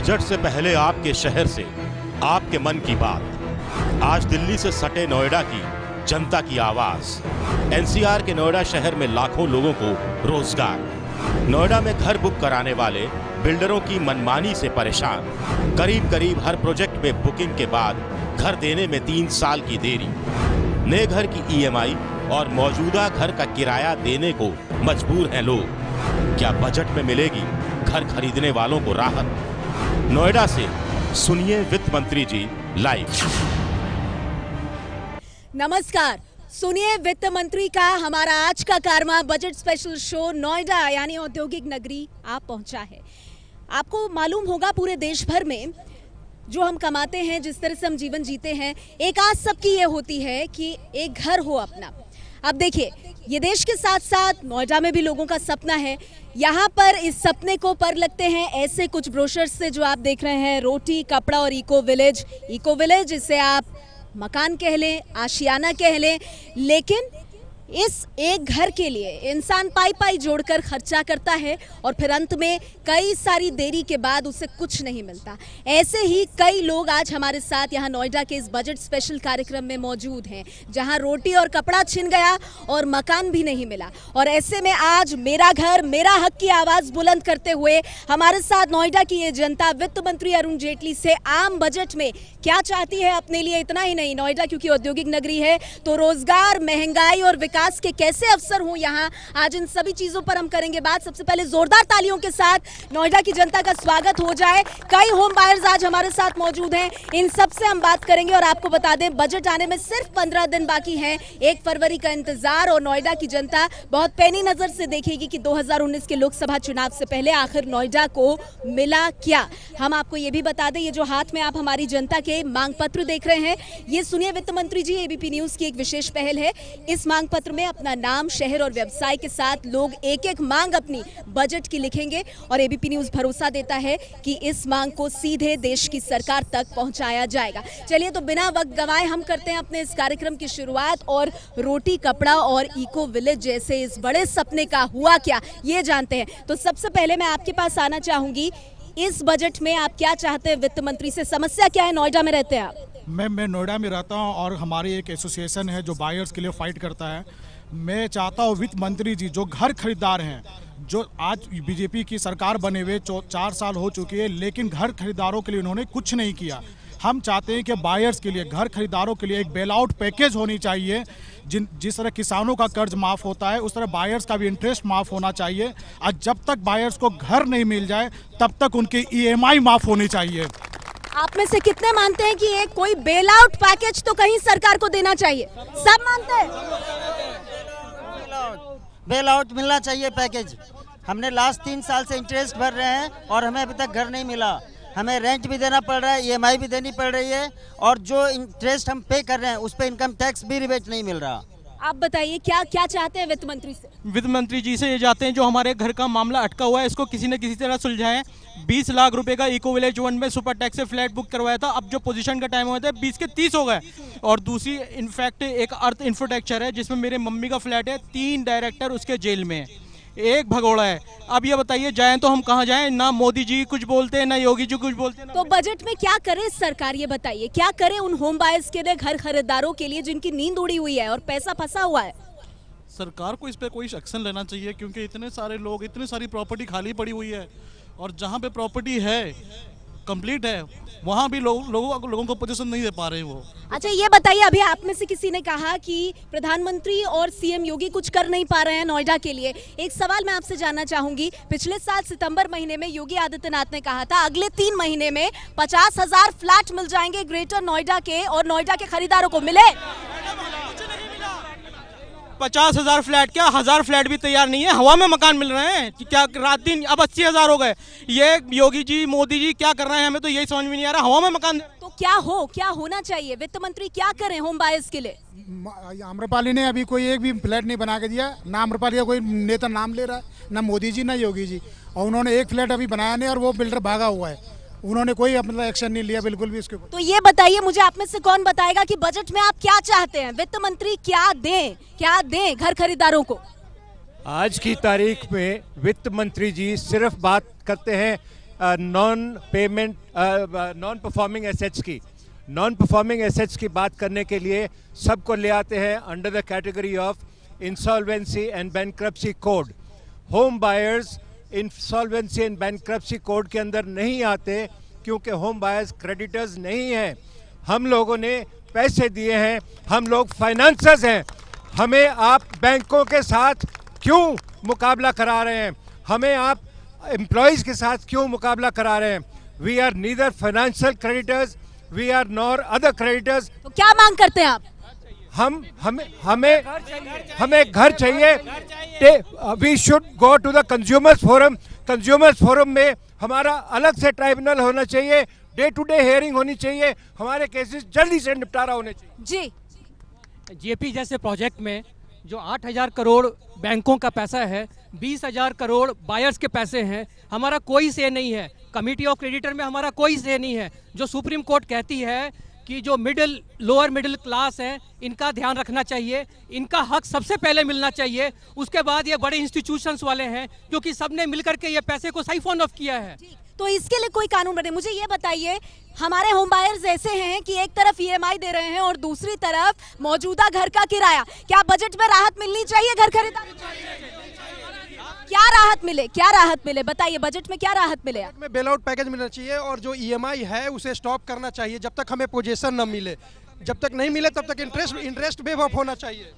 Budget से पहले आपके शहर से आपके मन की बात। आज दिल्ली से सटे नोएडा की जनता की आवाज। एनसीआर के नोएडा शहर में लाखों लोगों को रोजगार। नोएडा में घर बुक कराने वाले बिल्डरों की मनमानी से परेशान। करीब हर प्रोजेक्ट में बुकिंग के बाद घर देने में 3 साल की देरी। नए घर की ईएमआई और मौजूदा घर का किराया देने को मजबूर हैं लोग। क्या बजट में मिलेगी घर खरीदने वालों को राहत? नोएडा से सुनिए वित्त मंत्री जी लाइव। नमस्कार, सुनिए वित्त मंत्री का हमारा आज का कारवा बजट स्पेशल शो नोएडा यानी औद्योगिक नगरी आप पहुंचा है। आपको मालूम होगा पूरे देश भर में जो हम कमाते हैं, जिस तरह से हम जीवन जीते हैं, एक आस सबकी ये होती है कि एक घर हो अपना। अब देखिए, ये देश के साथ साथ नोएडा में भी लोगों का सपना है। यहाँ पर इस सपने को पर लगते हैं ऐसे कुछ ब्रोशर्स से जो आप देख रहे हैं, रोटी, कपड़ा और इको विलेज। इको विलेज इसे आप मकान कह लें, आशियाना कह लें, लेकिन इस एक घर के लिए इंसान पाई जोड़कर खर्चा करता है और फिर अंत में कई सारी देरी के बाद उसे कुछ नहीं मिलता। ऐसे ही कई लोग आज हमारे साथ यहाँ नोएडा के इस बजट स्पेशल कार्यक्रम में मौजूद हैं, जहाँ रोटी और कपड़ा छिन गया और मकान भी नहीं मिला। और ऐसे में आज मेरा घर मेरा हक की आवाज बुलंद करते हुए हमारे साथ नोएडा की ये जनता वित्त मंत्री अरुण जेटली से आम बजट में क्या चाहती है अपने लिए। इतना ही नहीं, नोएडा क्योंकि औद्योगिक नगरी है तो रोजगार, महंगाई और विकास के कैसे अवसर हों यहाँ, आज इन सभी चीजों पर हम करेंगे बात। सबसे पहले जोरदार तालियों के साथ नोएडा की जनता का स्वागत हो जाए। कई होम बायर्स आज हमारे साथ मौजूद हैं, इन सब से हम बात करेंगे। और आपको बता दें, बजट आने में सिर्फ 15 दिन बाकी हैं, 1 फरवरी का इंतजार। और नोएडा की जनता बहुत पैनी नजर से देखेगी कि 2019 के लोकसभा चुनाव से पहले आखिर नोएडा को मिला क्या। हम आपको ये भी बता दें, ये जो हाथ में आप हमारी जनता के मांग पत्र देख रहे हैं, ये सुनिए वित्त मंत्री जी, एबीपी न्यूज की एक विशेष पहल है। इस मांग पत्र में अपना नाम, शहर और व्यवसाय के साथ लोग एक मांग अपनी बजट की लिखेंगे और एबीपी न्यूज भरोसा देता है कि इस मांग को सीधे देश की सरकार तक पहुंचाया जाएगा। चलिए, तो बिना वक्त गंवाए हम करते हैं अपने इस कार्यक्रम की शुरुआत और रोटी, कपड़ा और इको विलेज जैसे इस बड़े सपने का हुआ क्या, ये जानते हैं। तो सबसे पहले मैं आपके पास आना चाहूंगी, इस बजट में आप क्या चाहते हैं वित्त मंत्री से? समस्या क्या है? नोएडा में रहते हैं आप? मैं नोएडा में रहता हूं और हमारी एक एसोसिएशन है जो बायर्स के लिए फाइट करता है। मैं चाहता हूं वित्त मंत्री जी, जो घर खरीदार हैं, जो आज बीजेपी की सरकार बने हुए 4 साल हो चुकी है, लेकिन घर खरीदारों के लिए उन्होंने कुछ नहीं किया। हम चाहते हैं कि बायर्स के लिए, घर खरीदारों के लिए एक बेल आउट पैकेज होनी चाहिए। जिस तरह किसानों का कर्ज माफ़ होता है, उस तरह बायर्स का भी इंटरेस्ट माफ़ होना चाहिए। और जब तक बायर्स को घर नहीं मिल जाए तब तक उनकी ईएमआई माफ़ होनी चाहिए। आप में से कितने मानते हैं कि एक कोई बेल आउट पैकेज तो कहीं सरकार को देना चाहिए? सब मानते हैं बेल आउट मिलना चाहिए पैकेज। हमने लास्ट 3 साल से इंटरेस्ट भर रहे हैं और हमें अभी तक घर नहीं मिला। हमें रेंट भी देना पड़ रहा है, ईएमआई भी देनी पड़ रही है और जो इंटरेस्ट हम पे कर रहे हैं उस पे इनकम टैक्स भी रिबेट नहीं मिल रहा। आप बताइए क्या चाहते हैं वित्त मंत्री से? वित्त मंत्री जी से ये चाहते हैं, जो हमारे घर का मामला अटका हुआ है इसको किसी न किसी तरह सुलझाएं। 20 लाख रुपए का इको विलेज 1 में सुपर टैक्स से फ्लैट बुक करवाया था, अब जो पोजीशन का टाइम हुआ था 20 के 30 हो गए। और दूसरी इनफैक्ट एक अर्थ इंफ्रास्ट्रक्चर है जिसमें मेरे मम्मी का फ्लैट है, 3 डायरेक्टर उसके जेल में है, एक भगोड़ा है। अब ये बताइए जाएं तो हम कहाँ जाएं? ना मोदी जी कुछ बोलते हैं, ना योगी जी कुछ बोलते हैं। तो बजट में क्या करे सरकार, ये बताइए क्या करे उन होम बायर्स के लिए, घर खरीदारों के लिए जिनकी नींद उड़ी हुई है और पैसा फंसा हुआ है? सरकार को इस पे कोई एक्शन लेना चाहिए, क्योंकि इतने सारे लोग, इतनी सारी प्रॉपर्टी खाली पड़ी हुई है और जहाँ पे प्रॉपर्टी है कंप्लीट है वहाँ भी लोगों को पोजीशन नहीं दे पा रहे हैं वो। अच्छा, ये बताइए, अभी आप में से किसी ने कहा कि प्रधानमंत्री और सीएम योगी कुछ कर नहीं पा रहे हैं नोएडा के लिए। एक सवाल मैं आपसे जानना चाहूंगी, पिछले साल सितंबर महीने में योगी आदित्यनाथ ने कहा था अगले 3 महीने में 50,000 फ्लैट मिल जाएंगे ग्रेटर नोएडा के और नोएडा के खरीदारों को। मिले? 50,000 फ्लैट क्या, 1000 फ्लैट भी तैयार नहीं है, हवा में मकान मिल रहे हैं क्या रात दिन। अब 80,000 हो गए। ये योगी जी, मोदी जी क्या कर रहे हैं, हमें तो यही समझ में नहीं आ रहा। हवा में मकान तो क्या होना चाहिए? वित्त मंत्री क्या करें होम बायर्स के लिए? आम्रपाली ने अभी कोई एक भी फ्लैट नहीं बना के दिया। ना आम्रपाली का कोई नेता नाम ले रहा है, ना मोदी जी ना योगी जी, और उन्होंने एक फ्लैट अभी बनाया नहीं और वो बिल्डर भागा हुआ है। उन्होंने कोई मतलब एक्शन नहीं लिया बिल्कुल भी इसके ऊपर। तो ये बताइए मुझे, आप में से कौन बताएगा कि बजट में आप क्या चाहते हैं? वित्त मंत्री क्या दें घर खरीदारों को? आज की तारीख में वित्त मंत्री जी सिर्फ बात करते हैं नॉन परफॉर्मिंग एसेट्स की। नॉन परफॉर्मिंग एसेट्स की बात करने के लिए सबको ले आते हैं under the category of insolvency and bankruptcy code. Home buyers insolvency and bankruptcy code के अंदर नहीं आते क्योंकि होम बायर्स क्रेडिटर्स नहीं हैं। हम लोगों ने पैसे दिए हैं, हम लोग फाइनेंसर्स हैं। हमें आप बैंकों के साथ क्यों मुकाबला करा रहे हैं? हमें आप एम्प्लॉयज़ के साथ क्यों मुकाबला करा रहे हैं? We are neither financial creditors, we are nor other creditors. तो क्या मांग करते हैं आप? हमें घर चाहिए। We should go to the consumers forum. Consumers forum में हमारा अलग से ट्राइब्यूनल होना चाहिए, डे टू डे हियरिंग होनी चाहिए, हमारे केसेस जल्दी से निपटारा होने चाहिए। जी, जेपी जैसे प्रोजेक्ट में जो 8,000 करोड़ बैंकों का पैसा है, 20,000 करोड़ बायर्स के पैसे हैं, हमारा कोई से नहीं है। कमिटी ऑफ क्रेडिटर में हमारा कोई से नहीं है। जो सुप्रीम कोर्ट कहती है कि जो लोअर मिडिल क्लास है इनका ध्यान रखना चाहिए, इनका हक सबसे पहले मिलना चाहिए, उसके बाद ये बड़े इंस्टीट्यूशंस वाले हैं क्योंकि सबने मिलकर के ये पैसे को साइफॉन ऑफ किया है। तो इसके लिए कोई कानून बने। मुझे ये बताइए, हमारे होम बायर्स ऐसे हैं कि एक तरफ ईएमआई दे रहे हैं और दूसरी तरफ मौजूदा घर का किराया। क्या बजट में राहत मिलनी चाहिए घर खरीदारी? क्या राहत मिले, क्या राहत मिले, बताइए बजट में क्या राहत मिले? बजट में बेल आउट पैकेज मिलना चाहिए और जो ईएमआई है उसे स्टॉप करना चाहिए जब तक हमें पोजीशन न मिले। जब तक नहीं मिले तब तक इंटरेस्ट वेव ऑफ होना चाहिए।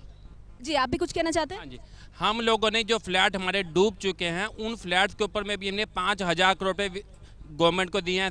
जी, आप भी कुछ कहना चाहते हैं? हाँ जी, हम लोगों ने जो फ्लैट हमारे डूब चुके हैं उन फ्लैट्स के ऊपर में भी हमने 5,000 करोड़ रुपये गवर्नमेंट को दिए हैं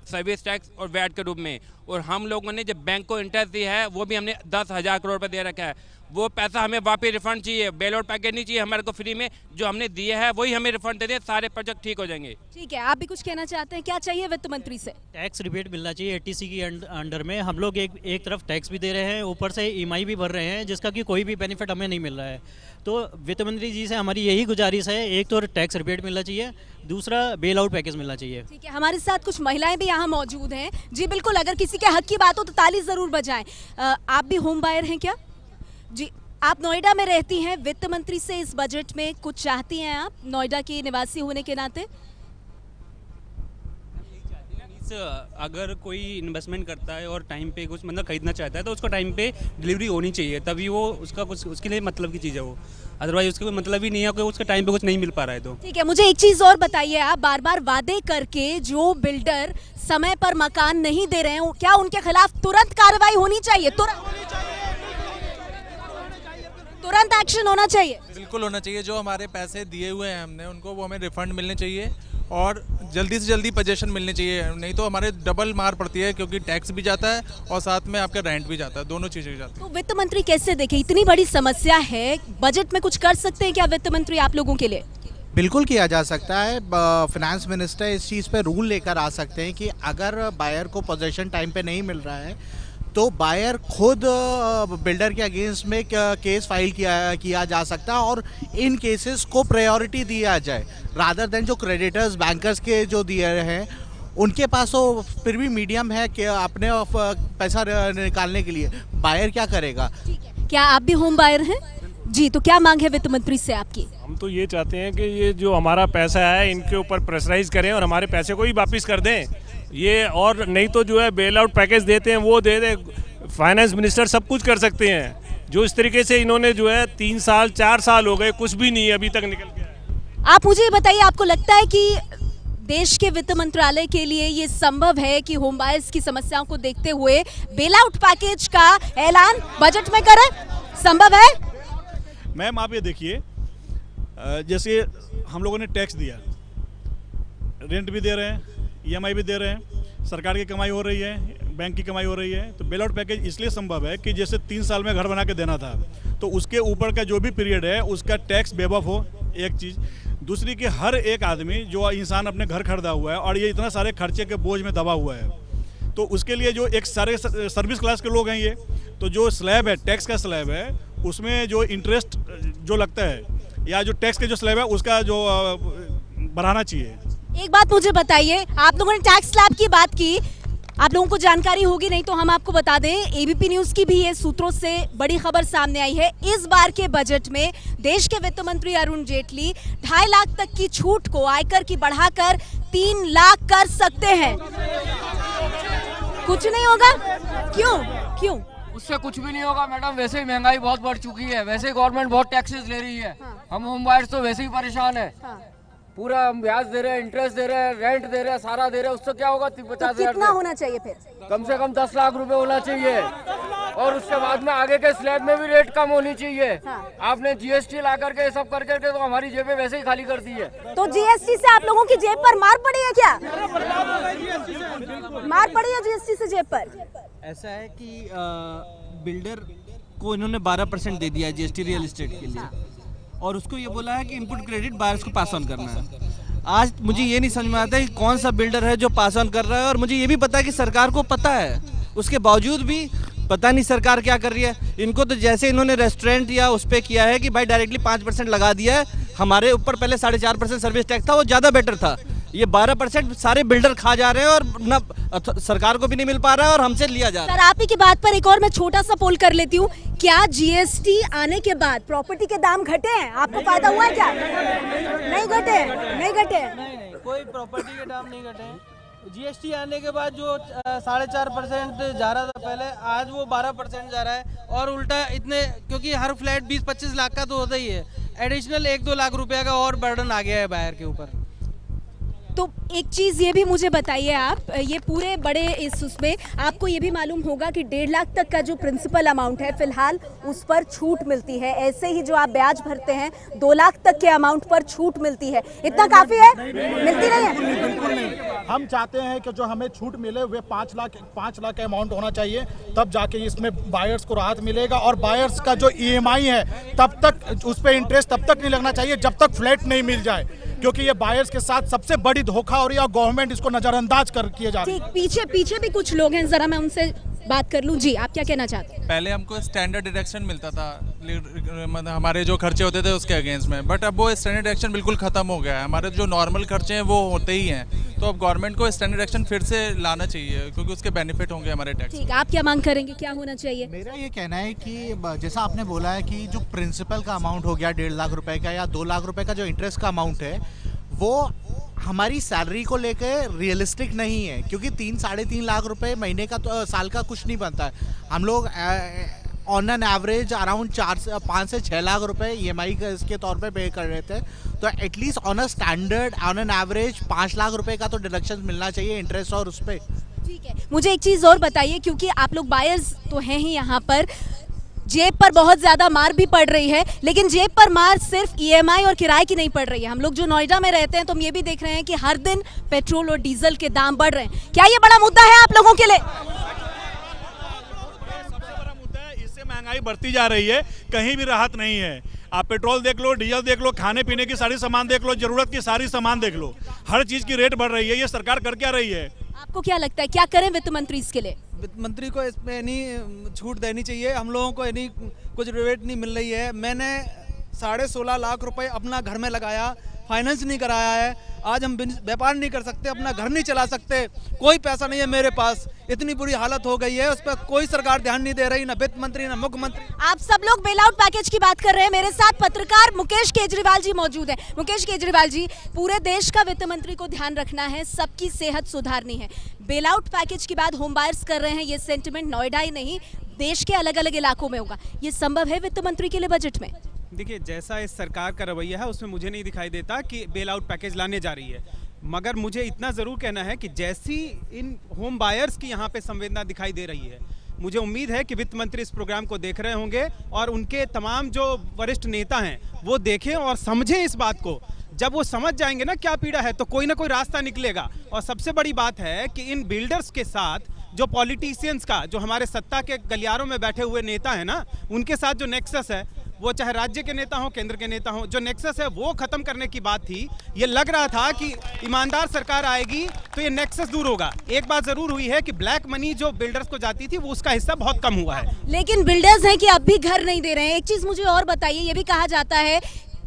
सर्विस टैक्स और वैट के रूप में, और हम लोगों ने जो बैंक को इंटरेस्ट दिया है वो भी हमने 10,000 करोड़ रुपये दे रखा है। वो पैसा हमें वापस रिफंड चाहिए, बेल आउट पैकेज नहीं चाहिए हमारे को फ्री में। जो हमने दिए है वही हमें रिफंड दे दे, सारे प्रोजेक्ट ठीक हो जाएंगे। ठीक है, आप भी कुछ कहना चाहते हैं? क्या चाहिए वित्त मंत्री से? टैक्स रिबेट मिलना चाहिए एटीसी की अंडर में। हम लोग एक तरफ टैक्स भी दे रहे हैं, ऊपर से ईएमआई भी भर रहे हैं, जिसका कि कोई भी बेनिफिट हमें नहीं मिल रहा है। तो वित्त मंत्री जी से हमारी यही गुजारिश है, एक तो टैक्स रिबेट मिलना चाहिए, दूसरा बेल आउट पैकेज मिलना चाहिए। ठीक है, हमारे साथ कुछ महिलाएं भी यहाँ मौजूद हैं। जी बिल्कुल, अगर किसी के हक की बात हो तो ताली जरूर बजाएं। आप भी होम बायर हैं क्या? जी, आप नोएडा में रहती हैं, वित्त मंत्री से इस बजट में कुछ चाहती हैं आप, नोएडा की निवासी होने के नाते? अगर कोई इन्वेस्टमेंट करता है और टाइम पे कुछ मतलब खरीदना चाहता है तो उसको टाइम पे डिलीवरी होनी चाहिए, तभी वो उसका कुछ उसके लिए मतलब की चीज़ है वो। अदरवाइज उसका कोई मतलब ही नहीं है कि उसका टाइम पे कुछ नहीं मिल पा रहा है। तो ठीक है, मुझे एक चीज़ और बताइए, आप बार बार वादे करके जो बिल्डर समय पर मकान नहीं दे रहे हैं, क्या उनके खिलाफ तुरंत कार्रवाई होनी चाहिए? तुरंत एक्शन होना चाहिए? बिल्कुल होना चाहिए। जो हमारे पैसे दिए हुए हैं हमने उनको, वो हमें रिफंड मिलने चाहिए और जल्दी से जल्दी पोजीशन मिलनी चाहिए, नहीं तो हमारे डबल मार पड़ती है क्योंकि टैक्स भी जाता है और साथ में आपका रेंट भी जाता है, दोनों चीज़ें जाती है। तो वित्त मंत्री कैसे देखे, इतनी बड़ी समस्या है, बजट में कुछ कर सकते हैं क्या वित्त मंत्री आप लोगों के लिए? बिल्कुल किया जा सकता है। फाइनेंस मिनिस्टर इस चीज़ पे रूल लेकर आ सकते हैं कि अगर बायर को पोजीशन टाइम पे नहीं मिल रहा है तो बायर खुद बिल्डर के अगेंस्ट में केस फाइल किया जा सकता है और इन केसेस को प्रायोरिटी दिया जाए, रादर देन जो क्रेडिटर्स बैंकर्स के जो दिए हैं उनके पास तो फिर भी मीडियम है कि अपने पैसा निकालने के लिए। बायर क्या करेगा? क्या आप भी होम बायर हैं? जी, तो क्या मांग है वित्त मंत्री से आपकी? हम तो ये चाहते हैं कि ये जो हमारा पैसा है इनके ऊपर प्रेशराइज करें और हमारे पैसे को ही वापस कर दें ये, और नहीं तो जो है बेल आउट पैकेज देते हैं वो दे दे। फाइनेंस मिनिस्टर सब कुछ कर सकते हैं, जो इस तरीके से इन्होंने जो है 3 साल 4 साल हो गए कुछ भी नहीं अभी तक निकल गया। आप मुझे बताइए, आपको लगता है कि देश के वित्त मंत्रालय के लिए ये संभव है कि होम बायर्स की समस्याओं को देखते हुए बेल आउट पैकेज का ऐलान बजट में करें? संभव है? मैम आप ये देखिए, जैसे हम लोगों ने टैक्स दिया, रेंट भी दे रहे हैं, ईएमआई भी दे रहे हैं, सरकार की कमाई हो रही है, बैंक की कमाई हो रही है, तो बेल आउट पैकेज इसलिए संभव है कि जैसे 3 साल में घर बना के देना था तो उसके ऊपर का जो भी पीरियड है उसका टैक्स वेव ऑफ हो, एक चीज़। दूसरी कि हर एक आदमी जो इंसान अपने घर खरीदा हुआ है और ये इतना सारे खर्चे के बोझ में दबा हुआ है, तो उसके लिए जो एक सारे सर्विस क्लास के लोग हैं ये, तो जो स्लैब है, टैक्स का स्लैब है, उसमें जो इंटरेस्ट जो लगता है या जो टैक्स के जो स्लैब है उसका जो बढ़ाना चाहिए। एक बात मुझे बताइए, आप लोगों ने टैक्स स्लैब की बात की, आप लोगों को जानकारी होगी, नहीं तो हम आपको बता दें, एबीपी न्यूज की भी ये सूत्रों से बड़ी खबर सामने आई है। इस बार के बजट में देश के वित्त मंत्री अरुण जेटली 2.5 लाख तक की छूट को आयकर की बढ़ाकर 3 लाख कर सकते हैं। कुछ नहीं होगा? क्यों? उससे कुछ भी नहीं होगा मैडम, वैसे ही महंगाई बहुत बढ़ चुकी है, वैसे ही गवर्नमेंट बहुत टैक्सेस ले रही है। हम होम बायर्स तो वैसे ही परेशान है। पूरा हम ब्याज दे रहे हैं, इंटरेस्ट दे रहे हैं, रेंट दे रहे हैं, सारा दे रहे हैं, उससे क्या होगा? 50,000 कितना होना चाहिए फिर? कम से कम 10 लाख रुपए होना चाहिए, और उसके बाद में आगे के स्लैब में भी रेट कम होनी चाहिए। आपने जीएसटी ला करके ये सब करके तो हमारी जेबें वैसे ही खाली कर दी है। तो जीएसटी से आप लोगों की जेब पर मार पड़ी है क्या? मार पड़ी है जीएसटी से जेब पर? ऐसा है कि बिल्डर को इन्होंने 12% दे दिया है जीएसटी रियल एस्टेट के लिए, और उसको ये बोला है कि इनपुट क्रेडिट बायर्स को पास ऑन करना है। आज मुझे ये नहीं समझ में आता है कि कौन सा बिल्डर है जो पास ऑन कर रहा है, और मुझे ये भी पता है कि सरकार को पता है, उसके बावजूद भी पता नहीं सरकार क्या कर रही है। इनको तो जैसे इन्होंने रेस्टोरेंट या उस पर किया है कि भाई डायरेक्टली 5% लगा दिया है, हमारे ऊपर पहले 4.5% सर्विस टैक्स था, वो ज़्यादा बेटर था। ये 12% सारे बिल्डर खा जा रहे हैं, और न सरकार को भी नहीं मिल पा रहा है और हमसे लिया जा रहा है। सर, आप ही की बात पर एक और मैं छोटा सा पोल कर लेती हूँ। क्या जीएसटी आने के बाद प्रॉपर्टी के दाम घटे हैं? आपको फायदा हुआ है क्या? नहीं घटे। नहीं, कोई प्रॉपर्टी के दाम नहीं घटे हैं। जीएसटी आने के बाद जो 4.5% जा रहा था पहले, आज वो 12% जा रहा है, और उल्टा इतने, क्योंकि हर फ्लैट 20-25 लाख का तो होता ही है, एडिशनल 1-2 लाख रुपया का और बर्डन आ गया है बायर के ऊपर। तो एक चीज ये भी मुझे बताइए, आप ये पूरे बड़े इस उसमें आपको ये भी मालूम होगा कि 1.5 लाख तक का जो प्रिंसिपल अमाउंट है फिलहाल उस पर छूट मिलती है। ऐसे ही जो आप ब्याज भरते हैं 2 लाख तक के अमाउंट पर छूट मिलती है। इतना काफी है? मिलती नहीं है? बिल्कुल नहीं। हम चाहते हैं कि जो हमें छूट मिले वे 5 लाख अमाउंट होना चाहिए, तब जाके इसमें बायर्स को राहत मिलेगा। और बायर्स का जो EMI है तब तक उस पर इंटरेस्ट तब तक नहीं लगना चाहिए जब तक फ्लैट नहीं मिल जाए, क्योंकि ये बायर्स के साथ सबसे बड़ी धोखा हो रही है और गवर्नमेंट इसको नजरअंदाज कर किए जा रही है। पीछे भी कुछ लोग हैं, जरा मैं उनसे बात कर लूं। जी, आप क्या कहना चाहते हैं? पहले हमको स्टैंडर्ड डिडक्शन मिलता था, मतलब हमारे जो खर्चे होते थे उसके अगेंस्ट में, बट अब वो स्टैंडर्ड डिडक्शन बिल्कुल खत्म हो गया है। हमारे जो नॉर्मल खर्चे हैं वो होते ही हैं, तो अब गवर्नमेंट को स्टैंडर्ड डिडक्शन फिर से लाना चाहिए, क्योंकि उसके बेनिफिट होंगे हमारे टैक्स। ठीक, आप क्या मांग करेंगे, क्या होना चाहिए? मेरा ये कहना है कि जैसा आपने बोला है कि जो प्रिंसिपल का अमाउंट हो गया 1.5 लाख रुपए का या 2 लाख रुपए का जो इंटरेस्ट का अमाउंट है, वो हमारी सैलरी को लेकर रियलिस्टिक नहीं है, क्योंकि 3-3.5 लाख रुपए महीने का तो साल का कुछ नहीं बनता है। हम लोग ऑन एन एवरेज अराउंड 5 से 6 लाख रुपए EMI का इसके तौर पे पे कर रहे थे, तो at least on a standard on an average 5 lakh रुपए का तो डिडक्शन मिलना चाहिए इंटरेस्ट और उस पर। ठीक है, मुझे एक चीज़ और बताइए, क्योंकि आप लोग बायर्स तो हैं ही यहाँ पर, जेब पर बहुत ज्यादा मार भी पड़ रही है, लेकिन जेब पर मार सिर्फ EMI और किराए की नहीं पड़ रही है। हम लोग जो नोएडा में रहते हैं तो हम ये भी देख रहे हैं कि हर दिन पेट्रोल और डीजल के दाम बढ़ रहे हैं। क्या ये बड़ा मुद्दा है आप लोगों के लिए? सबसे बड़ा मुद्दा है, इससे महंगाई बढ़ती जा रही है, कहीं भी राहत नहीं है। आप पेट्रोल देख लो, डीजल देख लो, खाने पीने की सारी सामान देख लो, जरूरत की सारी सामान देख लो, हर चीज की रेट बढ़ रही है। ये सरकार कर क्या रही है? आपको क्या लगता है, क्या करें वित्त मंत्री इसके लिए? वित्त मंत्री को इसमें नहीं छूट देनी चाहिए। हम लोगों को नहीं कुछ रिबेट नहीं मिल रही है। मैंने 16.5 लाख रुपए अपना घर में लगाया, फाइनेंस नहीं कराया है। आज हम व्यापार नहीं कर सकते, अपना घर नहीं चला सकते, कोई पैसा नहीं है मेरे पास। इतनी बुरी हालत हो गई है, उस पर कोई सरकार ध्यान नहीं दे रही, ना वित्त मंत्री ना मुख्यमंत्री। आप सब लोग बेल आउट पैकेज की बात कर रहे हैं। मेरे साथ पत्रकार मुकेश केजरीवाल जी मौजूद हैं। मुकेश केजरीवाल जी, पूरे देश का वित्त मंत्री को ध्यान रखना है, सबकी सेहत सुधारनी है। बेल आउट पैकेज की बात होम बायर्स कर रहे हैं, ये सेंटिमेंट नोएडा ही नहीं देश के अलग अलग इलाकों में होगा। ये संभव है वित्त मंत्री के लिए बजट में? देखिए, जैसा इस सरकार का रवैया है उसमें मुझे नहीं दिखाई देता कि बेल आउट पैकेज लाने जा रही है, मगर मुझे इतना ज़रूर कहना है कि जैसी इन होम बायर्स की यहाँ पे संवेदना दिखाई दे रही है, मुझे उम्मीद है कि वित्त मंत्री इस प्रोग्राम को देख रहे होंगे और उनके तमाम जो वरिष्ठ नेता हैं वो देखें और समझें इस बात को। जब वो समझ जाएंगे ना क्या पीड़ा है, तो कोई ना कोई रास्ता निकलेगा। और सबसे बड़ी बात है कि इन बिल्डर्स के साथ जो पॉलिटिशियंस का, जो हमारे सत्ता के गलियारों में बैठे हुए नेता हैं ना, उनके साथ जो नेक्सस है, वो चाहे राज्य के नेता हो, केंद्र के नेता हो, जो नेक्सस है वो खत्म करने की बात थी। ये लग रहा था कि ईमानदार सरकार आएगी तो ये नेक्सस दूर होगा। एक बात जरूर हुई है कि ब्लैक मनी जो बिल्डर्स को जाती थी वो उसका हिस्सा बहुत कम हुआ है। लेकिन बिल्डर्स हैं कि अब भी घर नहीं दे रहे हैं। एक चीज मुझे और बताइए, ये भी कहा जाता है,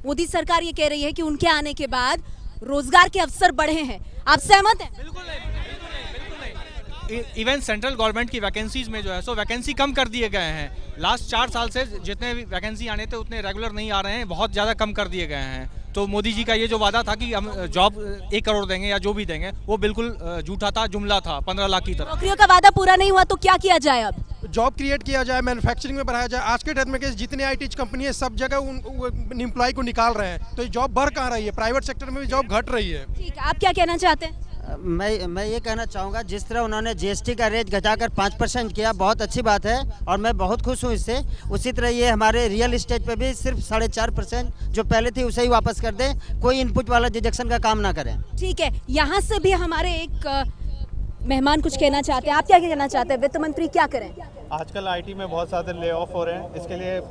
मोदी सरकार ये कह रही है कि उनके आने के बाद रोजगार के अवसर बढ़े हैं, आप सहमत हैं? इवन सेंट्रल गवर्नमेंट की वैकेंसीज में जो है सो वैकेंसी कम कर दिए गए हैं। लास्ट 4 साल से जितने भी वैकेंसी आने थे उतने रेगुलर नहीं आ रहे हैं, बहुत ज़्यादा कम कर दिए गए हैं। तो मोदी जी का ये जो वादा था कि हम जॉब 1 करोड़ देंगे या जो भी देंगे, वो बिल्कुल झूठा था, जुमला था 15 लाख की तरह। नौकरियों का वादा पूरा नहीं हुआ तो क्या किया जाए? अब जॉब क्रिएट किया जाए, मैन्युफैक्चरिंग में बढ़ाया जाए। आज के डेट में जितने आईटी कंपनी है सब जगह उन एम्प्लॉय को निकाल रहे हैं, तो जॉब बढ़ कहाँ रही है? प्राइवेट सेक्टर में भी जॉब घट रही है। ठीक है, आप क्या कहना चाहते हैं? मैं ये कहना चाहूँगा, जिस तरह उन्होंने जीएसटी का रेट घटाकर 5% किया, बहुत अच्छी बात है और मैं बहुत खुश हूँ इससे। उसी तरह ये हमारे रियल इस्टेट पे भी सिर्फ 4.5% जो पहले थी उसे ही वापस कर दें, कोई इनपुट वाला डिडक्शन का काम ना करें। ठीक है, यहाँ से भी हमारे एक मेहमान कुछ कहना चाहते हैं। आप क्या कहना चाहते हैं? वित्त मंत्री क्या करें? आजकल आईटी में बहुत ज़्यादा ले ऑफ हो रहे हैं, इसके लिए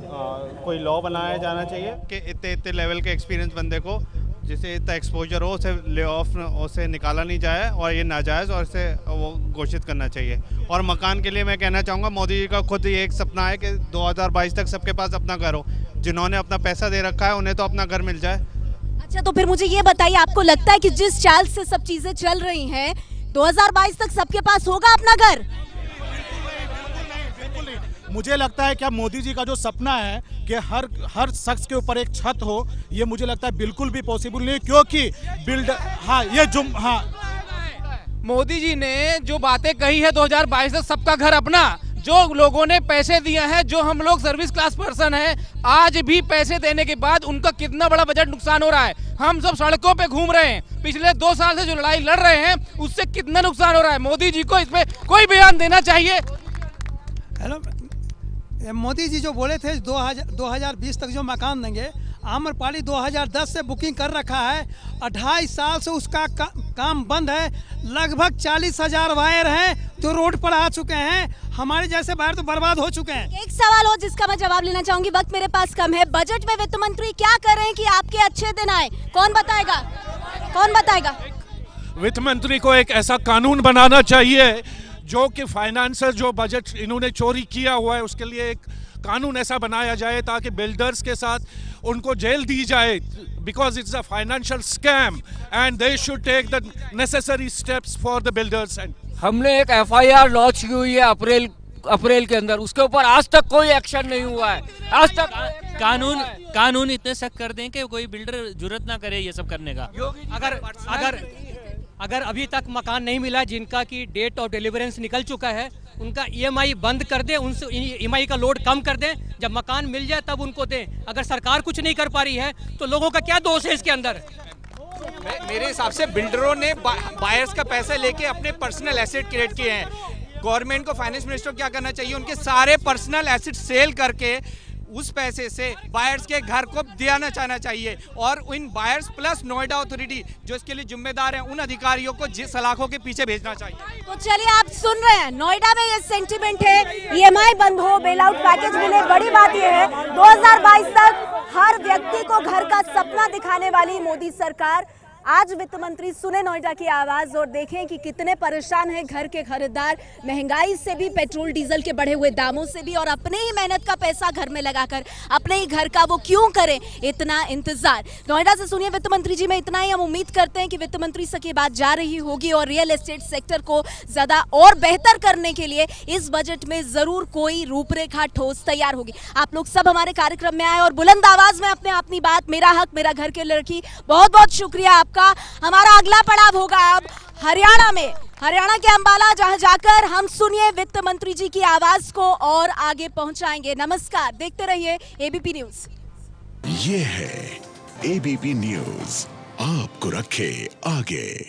कोई लॉ बनाया जाना चाहिए कि इतने लेवल के एक्सपीरियंस बंदे को, जिसे इतना एक्सपोजर हो, उसे ले ऑफ उसे निकाला नहीं जाए और ये नाजायज़ और इसे वो घोषित करना चाहिए। और मकान के लिए मैं कहना चाहूँगा, मोदी जी का खुद ही एक सपना है कि 2022 तक सबके पास अपना घर हो। जिन्होंने अपना पैसा दे रखा है उन्हें तो अपना घर मिल जाए। अच्छा, तो फिर मुझे ये बताइए, आपको लगता है कि जिस चाल से सब चीज़ें चल रही हैं 2022 तक सबके पास होगा अपना घर? मुझे लगता है क्या मोदी जी का जो सपना है कि हर शख्स के ऊपर एक छत हो, ये मुझे लगता है बिल्कुल भी पॉसिबल नहीं, क्योंकि मोदी जी ने जो बातें कही है 2022 तक सबका घर अपना, जो लोगों ने पैसे दिए हैं, जो हम लोग सर्विस क्लास पर्सन हैं, आज भी पैसे देने के बाद उनका कितना बड़ा बजट नुकसान हो रहा है। हम सब सड़कों पे घूम रहे हैं, पिछले 2 साल से जो लड़ाई लड़ रहे हैं उससे कितना नुकसान हो रहा है। मोदी जी को इसमें कोई बयान देना चाहिए। हेलो, मोदी जी जो बोले थे 2020 तक जो मकान देंगे, आम्रपाली 2010 से बुकिंग कर रखा है, 2.5 साल से उसका काम बंद है। लगभग 40,000 वायर हैं जो रोड पर आ चुके हैं। हमारे जैसे वायर तो बर्बाद हो चुके हैं। एक सवाल हो जिसका मैं जवाब लेना चाहूंगी, वक्त मेरे पास कम है। बजट में वित्त मंत्री क्या करें कि आपके अच्छे दिन आए? कौन बताएगा? कौन बताएगा? वित्त मंत्री को एक ऐसा कानून बनाना चाहिए जो कि फाइनेंसर जो बजट इन्होंने चोरी किया हुआ है उसके लिए एक कानून ऐसा बनाया जाए ताकि बिल्डर्स के साथ उनको जेल दी जाए, because it's a financial scam and they should take the necessary steps for the builders. And हमने एक FIR लॉन्च की हुई है अप्रैल के अंदर, उसके ऊपर आज तक कोई एक्शन नहीं हुआ है। आज तक कानून इतने सख्त कर दें कि कोई बिल्डर जुर्रत ना करे ये सब करने का। अगर अभी तक मकान नहीं मिला, जिनका की डेट ऑफ डिलीवरेंस निकल चुका है, उनका EMI बंद कर दें, उनसे EMI का लोड कम कर दें। जब मकान मिल जाए तब उनको दें। अगर सरकार कुछ नहीं कर पा रही है तो लोगों का क्या दोष है इसके अंदर? मेरे हिसाब से बिल्डरों ने बायर्स का पैसा लेके अपने पर्सनल एसेट क्रिएट किए हैं। गवर्नमेंट को, फाइनेंस मिनिस्टर को क्या करना चाहिए, उनके सारे पर्सनल एसेट सेल करके उस पैसे से बायर्स के घर को दिलाना चाहना चाहिए और इन बायर्स प्लस नोएडा अथॉरिटी जो इसके लिए जिम्मेदार हैं, उन अधिकारियों को जिस सलाखों के पीछे भेजना चाहिए। तो चलिए, आप सुन रहे हैं, नोएडा में ये सेंटीमेंट है, EMI बंद हो, बेल आउट पैकेज मिले। बड़ी बात ये है 2022 तक हर व्यक्ति को घर का सपना दिखाने वाली मोदी सरकार। आज वित्त मंत्री सुने नोएडा की आवाज और देखें कि कितने परेशान हैं घर के खरीदार, महंगाई से भी, पेट्रोल डीजल के बढ़े हुए दामों से भी, और अपने ही मेहनत का पैसा घर में लगाकर अपने ही घर का वो क्यों करें इतना इंतजार। नोएडा से सुनिए वित्त मंत्री जी। मैं इतना ही हम उम्मीद करते हैं कि वित्त मंत्री से की बात जा रही होगी और रियल एस्टेट सेक्टर को ज्यादा और बेहतर करने के लिए इस बजट में जरूर कोई रूपरेखा ठोस तैयार होगी। आप लोग सब हमारे कार्यक्रम में आए और बुलंद आवाज में अपनी बात, मेरा हक मेरा घर के लिए रखी। बहुत बहुत शुक्रिया आपका। हमारा अगला पड़ाव होगा अब हरियाणा में, हरियाणा के अंबाला, जहां जाकर हम सुनिए वित्त मंत्री जी की आवाज को और आगे पहुंचाएंगे। नमस्कार, देखते रहिए ABP न्यूज। ये है ABP न्यूज, आपको रखे आगे।